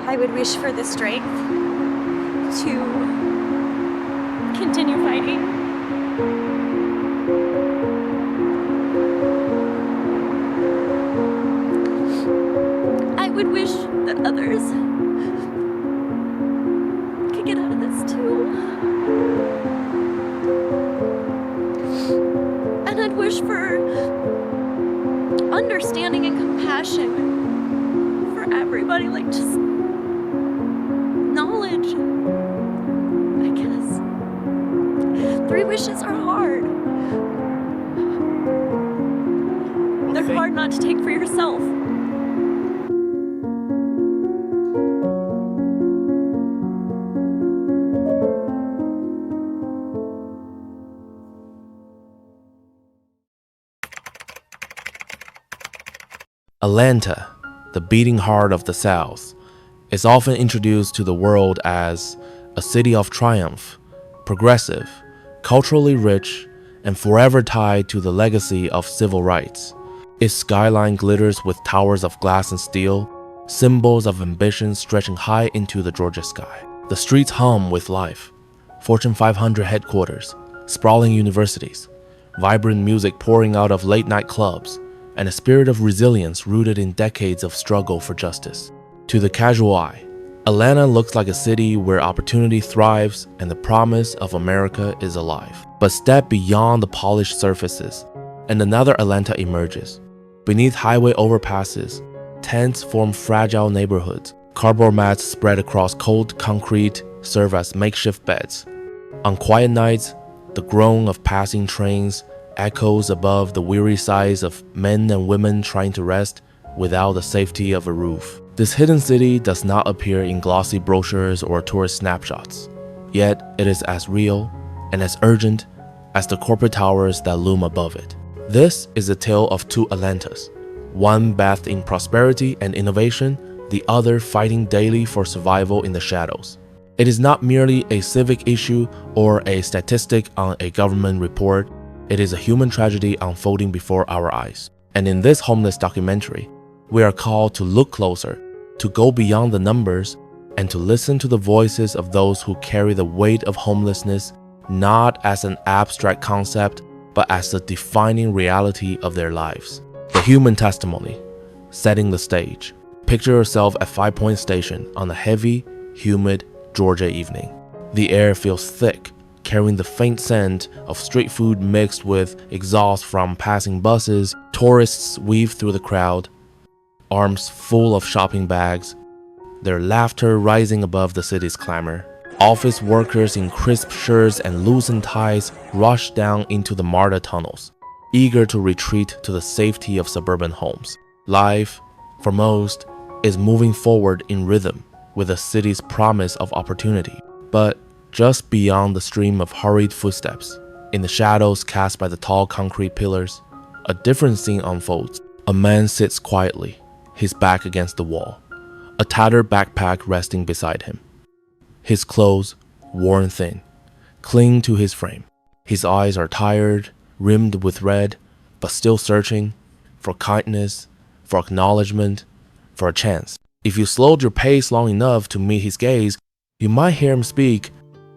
I would wish for the strength to continue fighting. I would wish that others could get out of this too. And I'd wish for understanding and compassion for everybody, like just knowledge, I guess. 3 wishes are hard. They're hard not to take for yourself. Atlanta, the beating heart of the South, is often introduced to the world as a city of triumph, progressive, culturally rich, and forever tied to the legacy of civil rights. Its skyline glitters with towers of glass and steel, symbols of ambition stretching high into the Georgia sky. The streets hum with life. Fortune 500 headquarters, sprawling universities, vibrant music pouring out of late-night clubs, and a spirit of resilience rooted in decades of struggle for justice. To the casual eye, Atlanta looks like a city where opportunity thrives and the promise of America is alive. But step beyond the polished surfaces, and another Atlanta emerges. Beneath highway overpasses, tents form fragile neighborhoods. Cardboard mats spread across cold concrete serve as makeshift beds. On quiet nights, the groan of passing trains echoes above the weary sighs of men and women trying to rest without the safety of a roof. This hidden city does not appear in glossy brochures or tourist snapshots, yet it is as real and as urgent as the corporate towers that loom above it. This is a tale of 2 Atlantas, one bathed in prosperity and innovation, the other fighting daily for survival in the shadows. It is not merely a civic issue or a statistic on a government report. It is a human tragedy unfolding before our eyes. And in this homeless documentary, we are called to look closer, to go beyond the numbers, and to listen to the voices of those who carry the weight of homelessness not as an abstract concept, but as the defining reality of their lives. The human testimony, setting the stage. Picture yourself at 5 Point Station on a heavy, humid Georgia evening. The air feels thick, carrying the faint scent of street food mixed with exhaust from passing buses. Tourists weave through the crowd, arms full of shopping bags, their laughter rising above the city's clamor. Office workers in crisp shirts and loosened ties rush down into the MARTA tunnels, eager to retreat to the safety of suburban homes. Life, for most, is moving forward in rhythm with the city's promise of opportunity. But just beyond the stream of hurried footsteps, in the shadows cast by the tall concrete pillars, a different scene unfolds. A man sits quietly, his back against the wall, a tattered backpack resting beside him. His clothes, worn thin, cling to his frame. His eyes are tired, rimmed with red, but still searching for kindness, for acknowledgement, for a chance. If you slowed your pace long enough to meet his gaze, you might hear him speak,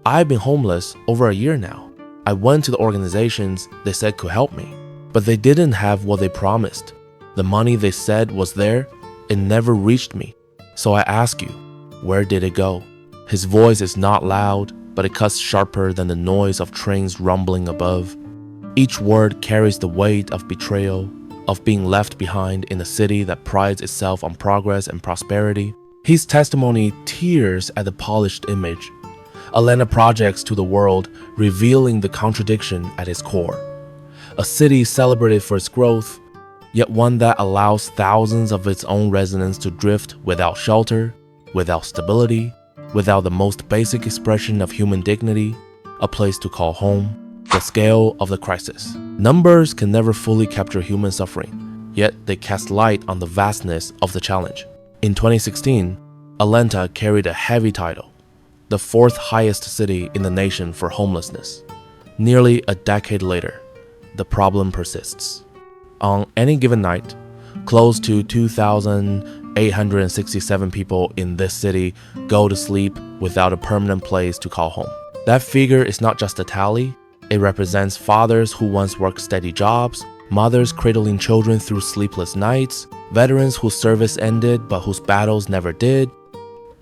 "I've been homeless over a year now. I went to the organizations they said could help me, but they didn't have what they promised. The money they said was there, it never reached me. So I ask you, where did it go?" His voice is not loud, but it cuts sharper than the noise of trains rumbling above. Each word carries the weight of betrayal, of being left behind in a city that prides itself on progress and prosperity. His testimony tears at the polished image. Atlanta projects to the world, revealing the contradiction at its core. A city celebrated for its growth, yet one that allows thousands of its own residents to drift without shelter, without stability, without the most basic expression of human dignity, a place to call home. The scale of the crisis. Numbers can never fully capture human suffering, yet they cast light on the vastness of the challenge. In 2016, Atlanta carried a heavy title, the 4th highest city in the nation for homelessness. Nearly a decade later, the problem persists. On any given night, close to 2,000 867 people in this city go to sleep without a permanent place to call home. That figure is not just a tally, it represents fathers who once worked steady jobs, mothers cradling children through sleepless nights, veterans whose service ended but whose battles never did,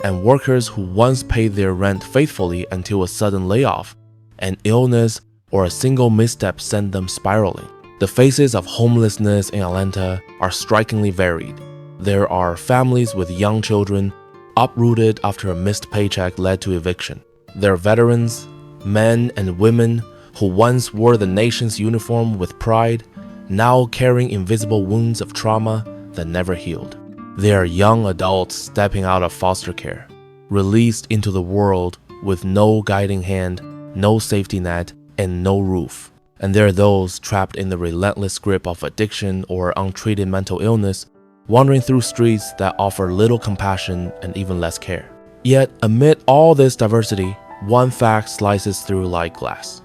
and workers who once paid their rent faithfully until a sudden layoff, an illness, or a single misstep sent them spiraling. The faces of homelessness in Atlanta are strikingly varied. There are families with young children uprooted after a missed paycheck led to eviction. There are veterans, men and women who once wore the nation's uniform with pride, now carrying invisible wounds of trauma that never healed. There are young adults stepping out of foster care, released into the world with no guiding hand, no safety net, and no roof. And there are those trapped in the relentless grip of addiction or untreated mental illness, wandering through streets that offer little compassion and even less care. Yet, amid all this diversity, one fact slices through like glass.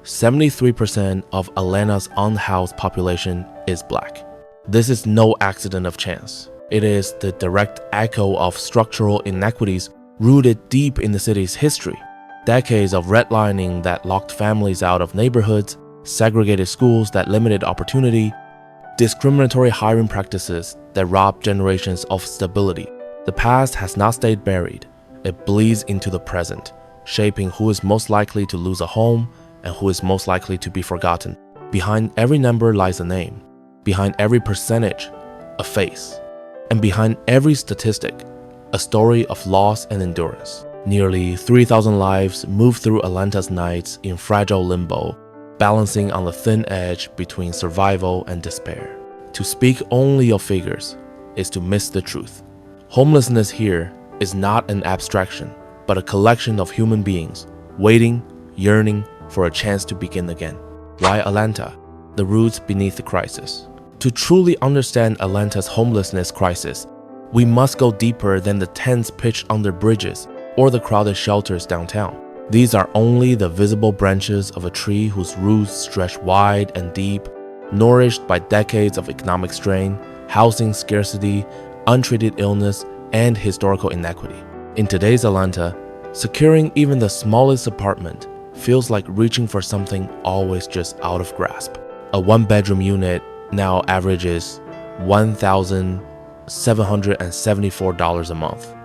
73% of Atlanta's unhoused population is black. This is no accident of chance. It is the direct echo of structural inequities rooted deep in the city's history. Decades of redlining that locked families out of neighborhoods, segregated schools that limited opportunity, discriminatory hiring practices that robbed generations of stability. The past has not stayed buried. It bleeds into the present, shaping who is most likely to lose a home and who is most likely to be forgotten. Behind every number lies a name. Behind every percentage, a face. And behind every statistic, a story of loss and endurance. Nearly 3,000 lives move through Atlanta's nights in fragile limbo, balancing on the thin edge between survival and despair. To speak only of figures is to miss the truth. Homelessness here is not an abstraction, but a collection of human beings, waiting, yearning for a chance to begin again. Why Atlanta? The roots beneath the crisis. To truly understand Atlanta's homelessness crisis, we must go deeper than the tents pitched under bridges or the crowded shelters downtown. These are only the visible branches of a tree whose roots stretch wide and deep, nourished by decades of economic strain, housing scarcity, untreated illness, and historical inequity. In today's Atlanta, securing even the smallest apartment feels like reaching for something always just out of grasp. A one-bedroom unit now averages $1,774 a month,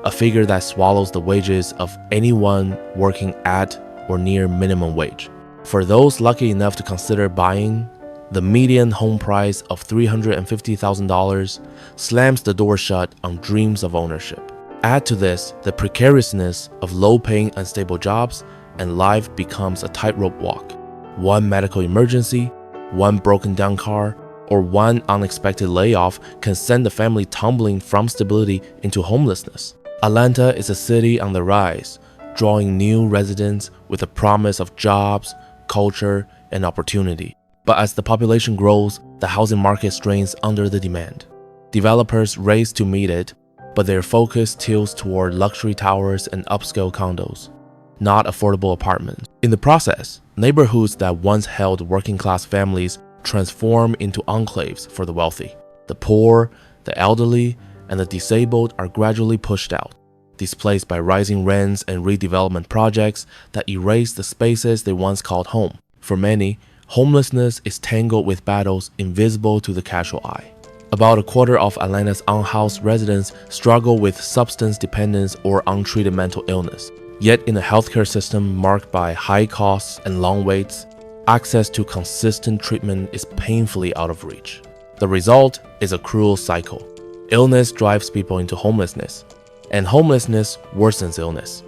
a figure that swallows the wages of anyone working at or near minimum wage. For those lucky enough to consider buying, the median home price of $350,000 slams the door shut on dreams of ownership. Add to this the precariousness of low-paying, unstable jobs, and life becomes a tightrope walk. One medical emergency, one broken-down car, or one unexpected layoff can send the family tumbling from stability into homelessness. Atlanta is a city on the rise, drawing new residents with a promise of jobs, culture, and opportunity. But as the population grows, the housing market strains under the demand. Developers race to meet it, but their focus tilts toward luxury towers and upscale condos, not affordable apartments. In the process, neighborhoods that once held working-class families transform into enclaves for the wealthy. The poor, the elderly, and the disabled are gradually pushed out, displaced by rising rents and redevelopment projects that erase the spaces they once called home. For many, homelessness is tangled with battles invisible to the casual eye. About a quarter of Atlanta's unhoused residents struggle with substance dependence or untreated mental illness. Yet in a healthcare system marked by high costs and long waits, access to consistent treatment is painfully out of reach. The result is a cruel cycle. Illness drives people into homelessness, and homelessness worsens illness.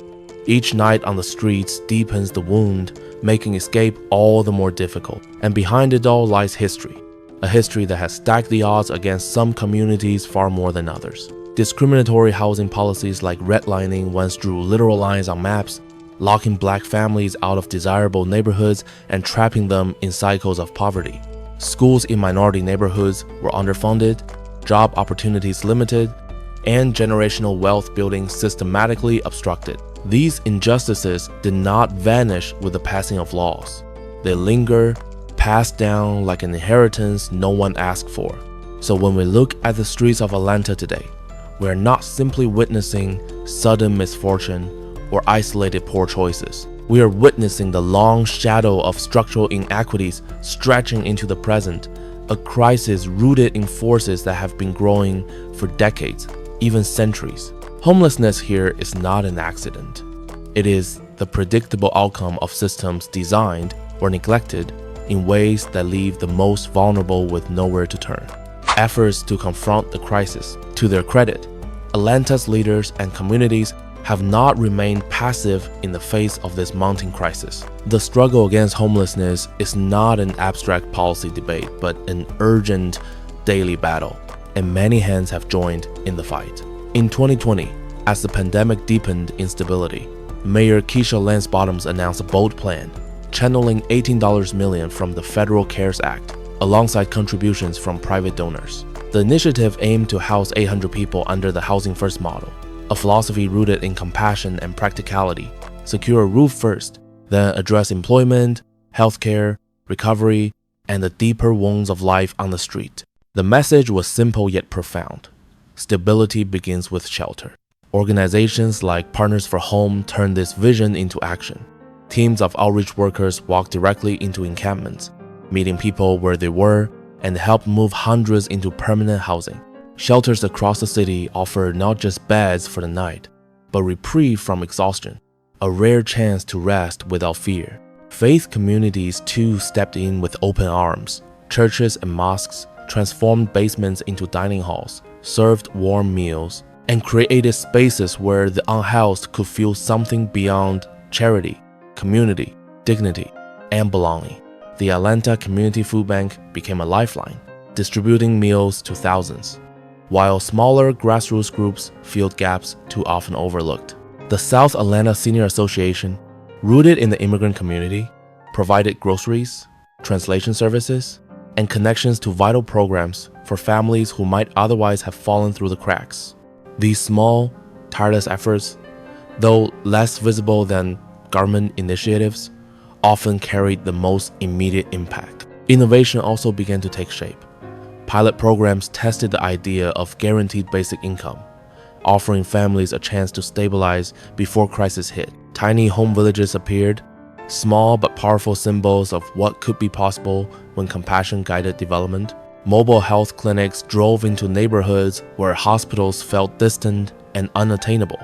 Each night on the streets deepens the wound, making escape all the more difficult. And behind it all lies history, a history that has stacked the odds against some communities far more than others. Discriminatory housing policies like redlining once drew literal lines on maps, locking black families out of desirable neighborhoods and trapping them in cycles of poverty. Schools in minority neighborhoods were underfunded, job opportunities limited, and generational wealth building systematically obstructed. These injustices did not vanish with the passing of laws. They linger, passed down like an inheritance no one asked for. So when we look at the streets of Atlanta today, we are not simply witnessing sudden misfortune or isolated poor choices. We are witnessing the long shadow of structural inequities stretching into the present, a crisis rooted in forces that have been growing for decades, even centuries. Homelessness here is not an accident. It is the predictable outcome of systems designed or neglected in ways that leave the most vulnerable with nowhere to turn. Efforts to confront the crisis. To their credit, Atlanta's leaders and communities have not remained passive in the face of this mounting crisis. The struggle against homelessness is not an abstract policy debate, but an urgent daily battle, and many hands have joined in the fight. In 2020, as the pandemic deepened instability, Mayor Keisha Lance Bottoms announced a bold plan, channeling $18 million from the Federal CARES Act, alongside contributions from private donors. The initiative aimed to house 800 people under the Housing First model, a philosophy rooted in compassion and practicality. Secure a roof first, then address employment, healthcare, recovery, and the deeper wounds of life on the street. The message was simple yet profound. Stability begins with shelter. Organizations like Partners for Home turned this vision into action. Teams of outreach workers walked directly into encampments, meeting people where they were, and helped move hundreds into permanent housing. Shelters across the city offer not just beds for the night, but reprieve from exhaustion, a rare chance to rest without fear. Faith communities too stepped in with open arms. Churches and mosques transformed basements into dining halls, served warm meals, and created spaces where the unhoused could feel something beyond charity, community, dignity, and belonging. The Atlanta Community Food Bank became a lifeline, distributing meals to thousands, while smaller grassroots groups filled gaps too often overlooked. The South Atlanta Senior Association, rooted in the immigrant community, provided groceries, translation services, and connections to vital programs for families who might otherwise have fallen through the cracks. These small, tireless efforts, though less visible than government initiatives, often carried the most immediate impact. Innovation also began to take shape. Pilot programs tested the idea of guaranteed basic income, offering families a chance to stabilize before crisis hit. Tiny home villages appeared, small but powerful symbols of what could be possible when compassion guided development. Mobile health clinics drove into neighborhoods where hospitals felt distant and unattainable,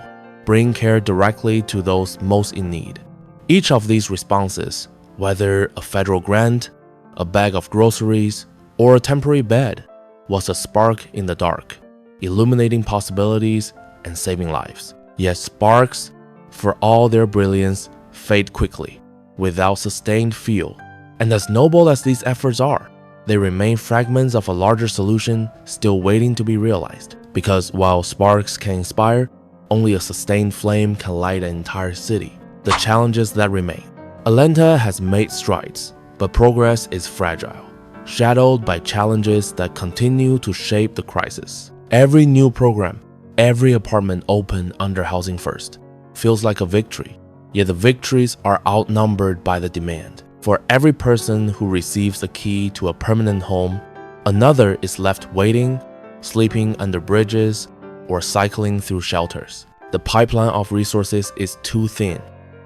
bringing care directly to those most in need. Each of these responses, whether a federal grant, a bag of groceries, or a temporary bed, was a spark in the dark, illuminating possibilities and saving lives. Yet sparks, for all their brilliance, fade quickly, without sustained fuel. And as noble as these efforts are, they remain fragments of a larger solution still waiting to be realized. Because while sparks can inspire, only a sustained flame can light an entire city. The challenges that remain. Atlanta has made strides, but progress is fragile, shadowed by challenges that continue to shape the crisis. Every new program, every apartment opened under Housing First, feels like a victory, yet the victories are outnumbered by the demand. For every person who receives a key to a permanent home, another is left waiting, sleeping under bridges, or cycling through shelters. The pipeline of resources is too thin,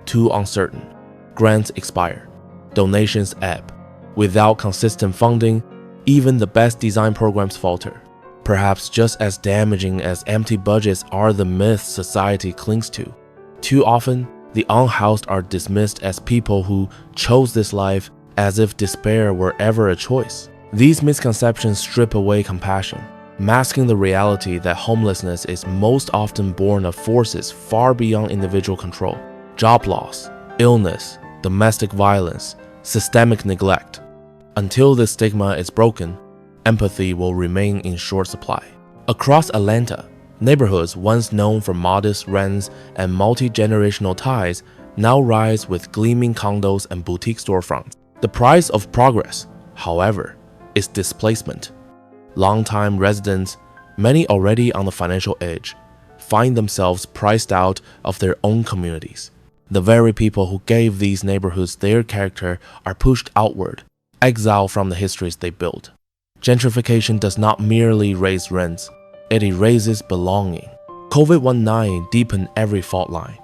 too uncertain. Grants expire, donations ebb. Without consistent funding, even the best designed programs falter. Perhaps just as damaging as empty budgets are the myths society clings to. Too often, the unhoused are dismissed as people who chose this life as if despair were ever a choice. These misconceptions strip away compassion, masking the reality that homelessness is most often born of forces far beyond individual control. Job loss, illness, domestic violence, systemic neglect. Until this stigma is broken, empathy will remain in short supply. Across Atlanta, neighborhoods once known for modest rents and multi-generational ties now rise with gleaming condos and boutique storefronts. The price of progress, however, is displacement. Longtime residents, many already on the financial edge, find themselves priced out of their own communities. The very people who gave these neighborhoods their character are pushed outward, exiled from the histories they built. Gentrification does not merely raise rents, it erases belonging. COVID-19 deepened every fault line.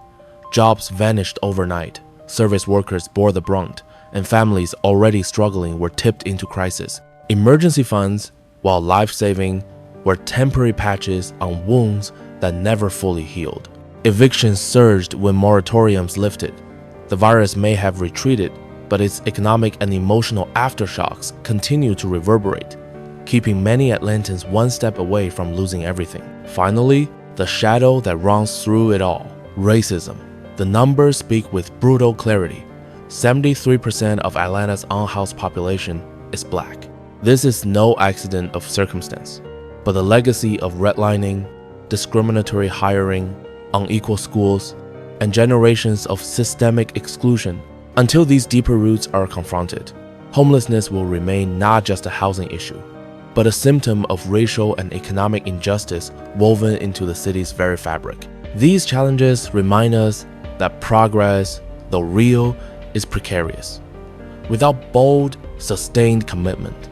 Jobs vanished overnight, service workers bore the brunt, and families already struggling were tipped into crisis. Emergency funds, while life-saving, were temporary patches on wounds that never fully healed. Evictions surged when moratoriums lifted. The virus may have retreated, but its economic and emotional aftershocks continue to reverberate, keeping many Atlantans one step away from losing everything. Finally, the shadow that runs through it all: racism. The numbers speak with brutal clarity. 73% of Atlanta's unhoused population is black. This is no accident of circumstance, but the legacy of redlining, discriminatory hiring, unequal schools, and generations of systemic exclusion. Until these deeper roots are confronted, homelessness will remain not just a housing issue, but a symptom of racial and economic injustice woven into the city's very fabric. These challenges remind us that progress, though real, is precarious. Without bold, sustained commitment,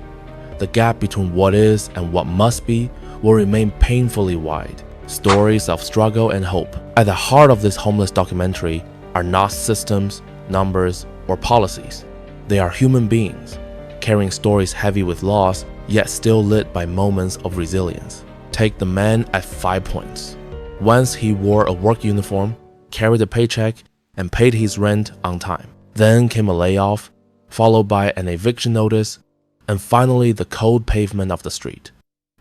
the gap between what is and what must be will remain painfully wide. Stories of struggle and hope. At the heart of this homeless documentary are not systems, numbers, or policies. They are human beings, carrying stories heavy with loss, yet still lit by moments of resilience. Take the man at 5 points. Once he wore a work uniform, carried a paycheck, and paid his rent on time. Then came a layoff, followed by an eviction notice, and finally the cold pavement of the street.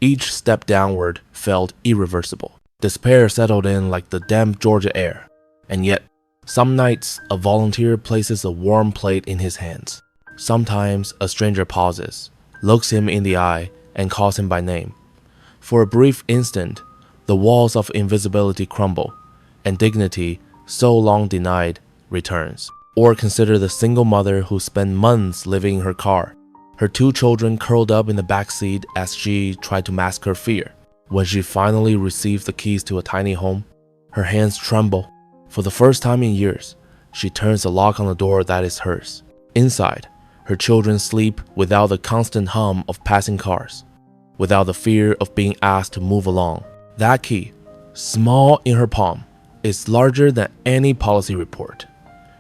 Each step downward felt irreversible. Despair settled in like the damp Georgia air, and yet, some nights a volunteer places a warm plate in his hands. Sometimes a stranger pauses, looks him in the eye, and calls him by name. For a brief instant, the walls of invisibility crumble, and dignity, so long denied, returns. Or consider the single mother who spent months living in her car, her 2 children curled up in the back seat as she tried to mask her fear. When she finally receives the keys to a tiny home, her hands tremble. For the first time in years, she turns the lock on the door that is hers. Inside, her children sleep without the constant hum of passing cars, without the fear of being asked to move along. That key, small in her palm, is larger than any policy report.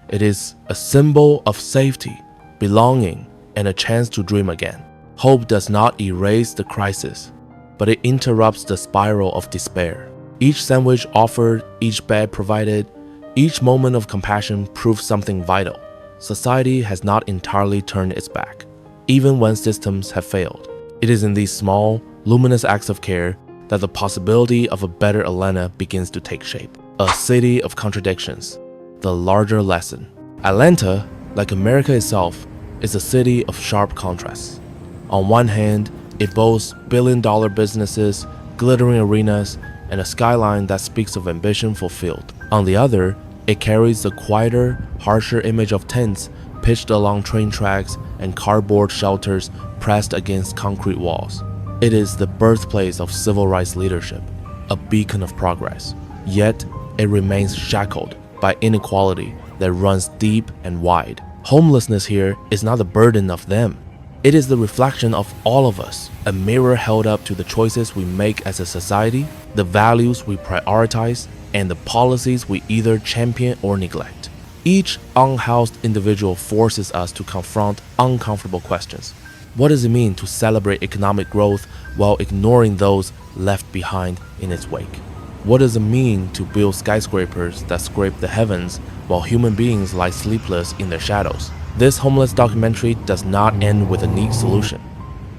It is a symbol of safety, belonging, and a chance to dream again. Hope does not erase the crisis, but it interrupts the spiral of despair. Each sandwich offered, each bed provided, each moment of compassion proves something vital. Society has not entirely turned its back, even when systems have failed. It is in these small, luminous acts of care that the possibility of a better Atlanta begins to take shape. A city of contradictions. The larger lesson. Atlanta, like America itself, is a city of sharp contrasts. On one hand, it boasts billion-dollar businesses, glittering arenas, and a skyline that speaks of ambition fulfilled. On the other, it carries the quieter, harsher image of tents pitched along train tracks and cardboard shelters pressed against concrete walls. It is the birthplace of civil rights leadership, a beacon of progress. Yet, it remains shackled by inequality that runs deep and wide. Homelessness here is not the burden of them. It is the reflection of all of us, a mirror held up to the choices we make as a society, the values we prioritize, and the policies we either champion or neglect. Each unhoused individual forces us to confront uncomfortable questions. What does it mean to celebrate economic growth while ignoring those left behind in its wake? What does it mean to build skyscrapers that scrape the heavens while human beings lie sleepless in their shadows? This homeless documentary does not end with a neat solution,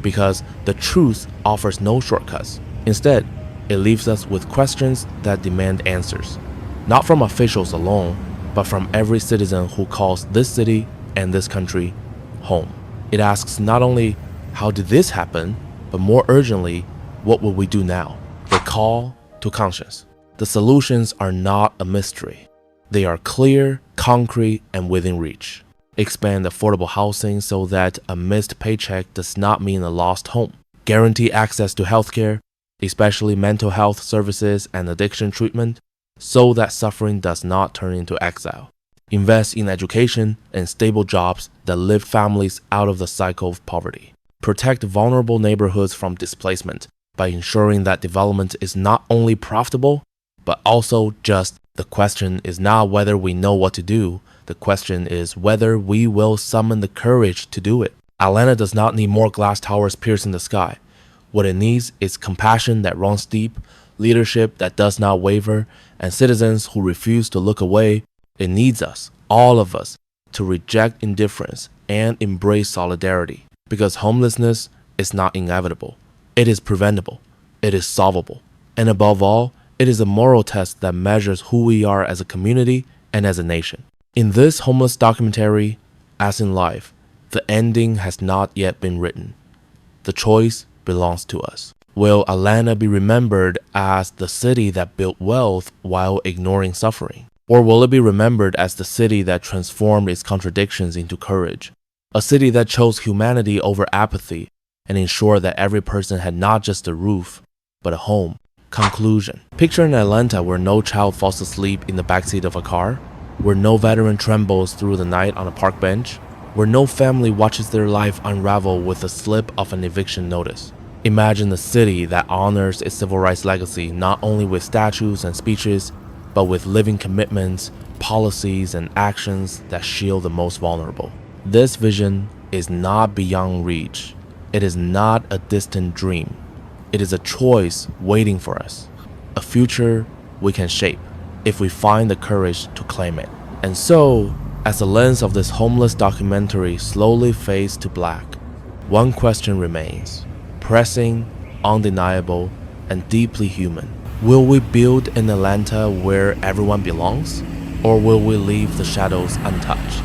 because the truth offers no shortcuts. Instead, it leaves us with questions that demand answers, not from officials alone, but from every citizen who calls this city and this country home. It asks not only, how did this happen, but more urgently, what will we do now? The call to conscience. The solutions are not a mystery. They are clear, concrete, and within reach. Expand affordable housing so that a missed paycheck does not mean a lost home. Guarantee access to healthcare, especially mental health services and addiction treatment, so that suffering does not turn into exile. Invest in education and stable jobs that lift families out of the cycle of poverty. Protect vulnerable neighborhoods from displacement by ensuring that development is not only profitable, but also just. The question is not whether we know what to do, the question is whether we will summon the courage to do it. Atlanta does not need more glass towers piercing the sky. What it needs is compassion that runs deep, leadership that does not waver, and citizens who refuse to look away. It needs us, all of us, to reject indifference and embrace solidarity. Because homelessness is not inevitable. It is preventable. It is solvable. And above all, it is a moral test that measures who we are as a community and as a nation. In this homeless documentary, as in life, the ending has not yet been written. The choice belongs to us. Will Atlanta be remembered as the city that built wealth while ignoring suffering? Or will it be remembered as the city that transformed its contradictions into courage? A city that chose humanity over apathy and ensured that every person had not just a roof, but a home. Conclusion. Picture an Atlanta where no child falls asleep in the backseat of a car, where no veteran trembles through the night on a park bench, where no family watches their life unravel with the slip of an eviction notice. Imagine a city that honors its civil rights legacy not only with statues and speeches, but with living commitments, policies, and actions that shield the most vulnerable. This vision is not beyond reach. It is not a distant dream. It is a choice waiting for us, a future we can shape if we find the courage to claim it. And so, as the lens of this homeless documentary slowly fades to black, one question remains, pressing, undeniable, and deeply human. Will we build an Atlanta where everyone belongs, or will we leave the shadows untouched?